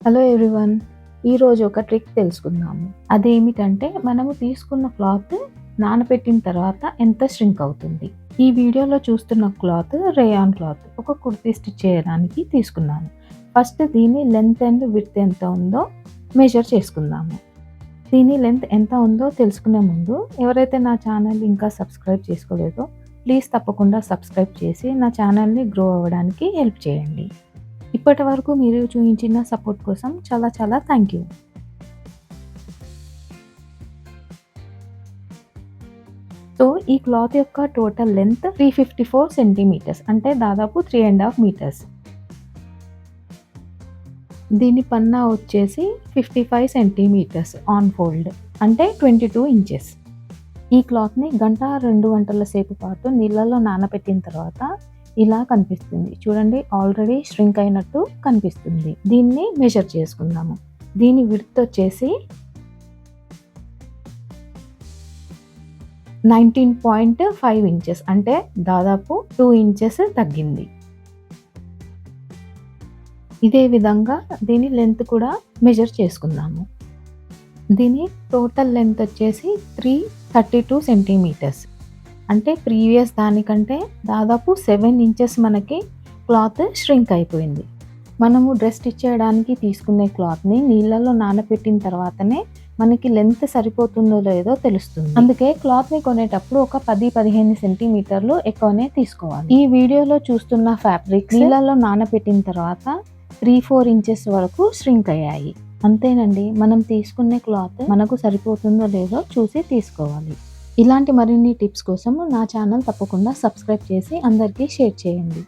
Hello everyone. ఈరోజు ఒక trick తెలుసుకుందాము. అదేమిటంటే మనము తీసుకున్న క్లాత్ నానబెట్టిన తర్వాత ఎంత ష్రింక్ అవుతుంది. ఈ వీడియోలో చూస్తున్న క్లాత్ రేయాన్ క్లాత్. ఒక కుర్తీ స్టిచ్ చేయడానికి తీసుకున్నాను. ఫస్ట్ దీని లెంత్ అండ్ విడ్త్ ఎంత ఉందో మెజర్ చేసుకుందాము. దీని లెంత్ ఎంత ఉందో తెలుసుకునే ముందు ఎవరైతే నా ఛానల్ ఇంకా సబ్స్క్రైబ్ చేసుకోలేదో ప్లీజ్ తప్పకుండా సబ్స్క్రైబ్ చేసి నా ఛానల్ని గ్రో అవ్వడానికి హెల్ప్ చేయండి. ఇప్పటి వరకు మీరు చూపించిన సపోర్ట్ కోసం చాలా చాలా థ్యాంక్ యూ. సో ఈ క్లాత్ యొక్క టోటల్ లెంత్ 354 సెంటీమీటర్స్, అంటే దాదాపు 3.5 మీటర్స్. దీని పన్నా వచ్చేసి 55 సెంటీమీటర్స్ ఆన్ ఫోల్డ్, అంటే 22 ఇంచెస్. ఈ క్లాత్ని 2 గంటల సేపు పాటు నీళ్ళలో నానబెట్టిన తర్వాత ఇలా కనిపిస్తుంది. చూడండి, ఆల్రెడీ ష్రింక్ అయినట్టు కనిపిస్తుంది. దీన్ని మెజర్ చేసుకుందాము. దీని విడ్త్ వచ్చేసి 19.5 ఇంచెస్, అంటే దాదాపు 2 ఇంచెస్ తగ్గింది. ఇదే విధంగా దీని లెంత్ కూడా మెజర్ చేసుకుందాము. దీని టోటల్ లెంత్ వచ్చేసి 332 సెంటీమీటర్స్, అంటే ప్రీవియస్ దానికంటే దాదాపు 7 ఇంచెస్ మనకి క్లాత్ ష్రింక్ అయిపోయింది. మనము డ్రెస్ స్టిచ్ చేయడానికి తీసుకునే క్లాత్ని నీళ్ళలో నానబెట్టిన తర్వాతనే మనకి లెంత్ సరిపోతుందో లేదో తెలుస్తుంది. అందుకే క్లాత్ని కొనేటప్పుడు ఒక 10-15 సెంటీమీటర్లు ఎక్కువనే తీసుకోవాలి. ఈ వీడియోలో చూస్తున్న ఫ్యాబ్రిక్ నీళ్ళలో నానబెట్టిన తర్వాత 3-4 ఇంచెస్ వరకు ష్రింక్ అయ్యాయి. అంతేనండి, మనం తీసుకునే క్లాత్ మనకు సరిపోతుందో లేదో చూసి తీసుకోవాలి. ఇలాంటి మరిన్ని టిప్స్ కోసం నా ఛానల్ తప్పకుండా సబ్స్క్రైబ్ చేసి అందరికీ షేర్ చేయండి.